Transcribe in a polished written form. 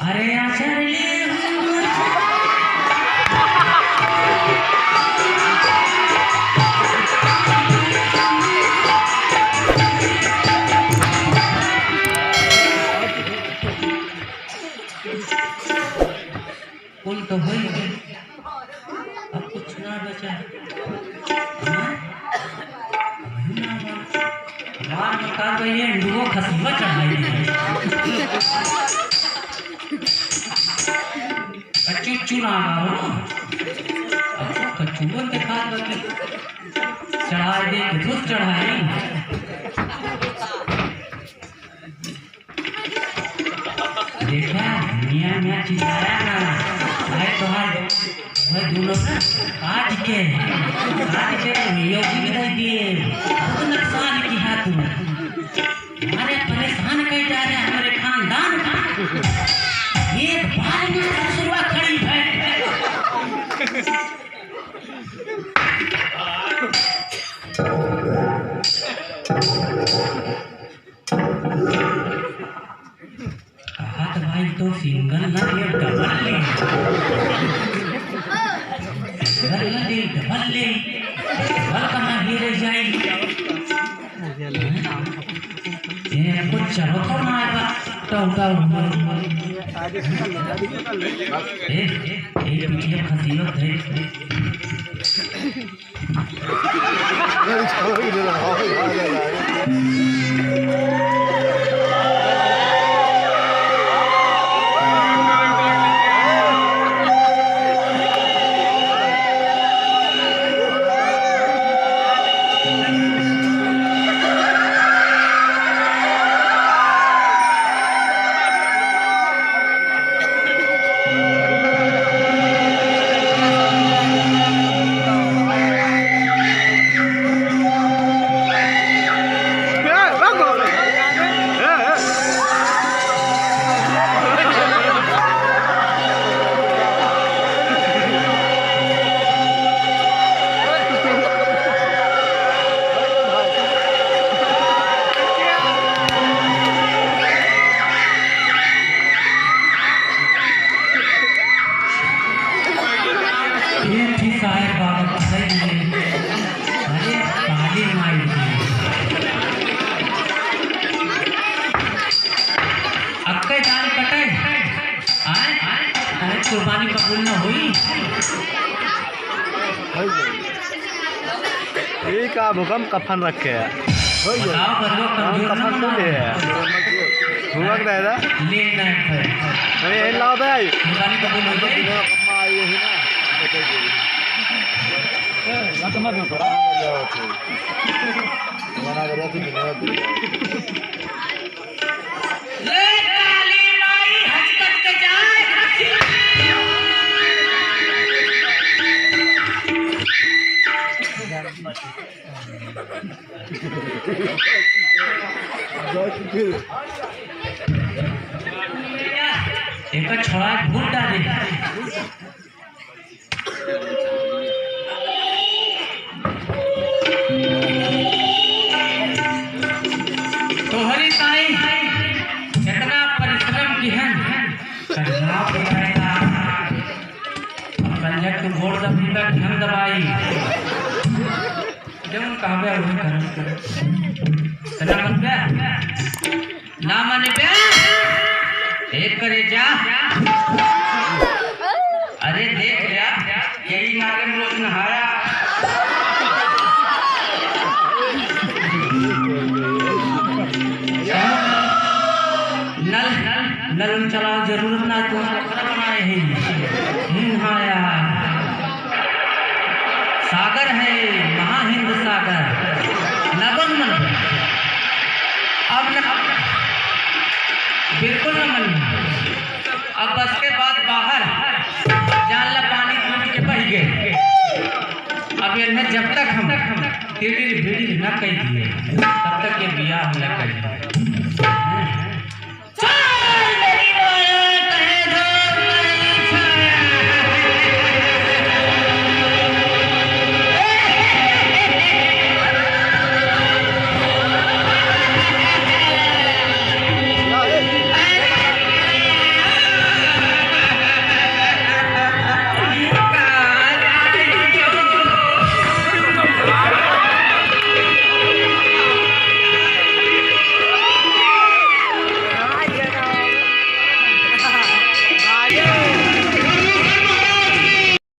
अरे कुल तो हो ही गए, अब कुछ ना बचा। मार निकाल रही है, डुओ खसीमा चढ़ाई है। कच्चू चूना हो, कच्चूवन के खाद लगे, चढ़ाई दे, खुद चढ़ाई। देखा मियाँ मियाँ चिल्लाया ना, आए तो वह दोनों ना काट के योगी विदाई दिए। अब नुकसान किया तुम, हमारे परेशान कर जा रहे हमारे खानदान का। एक बार में ससुरा खड़ी है। हाथ भाई तो सिंगल ना ये डबल ले, डबल ले, डबल कहाँ गिर जाएगी। ये कुछ चलो तो ना आएगा, पीछे खसीयत है। कुर्बानी कबूल न हुई। ठीक है, भूकंप कफन रखे है। कफन तो ले है, भूकंप रहेगा लेना है। अरे लाओ भाई, कुर्बानी कबूल हो गई। कम्मा आई है ना, ना समझ में पड़ा बना कर रखी थी। एक छोड़ा भूत डाले तो हरी साई कितना परिश्रम की है करना पड़ेगा। कंजक को घोड़ दबी तक ढंग दबाई जब काबे हुए कर्म कर सलामत पे ना माने पे एक करे जा। अरे देख लिया यही नारे में रोज नहाया। नल नल चलाओ जरूरत ना तो बनाए ही नहाया। सागर है महाहिंद सागर नबन मन अब न बिल्कुल न मन। अब बस के बाद बाहर जान ला पानी टूट के बह गए। अब इनमें जब तक हम टेढ़ी भेड़ी न कह दिए तब तक ये बियाह न करिए।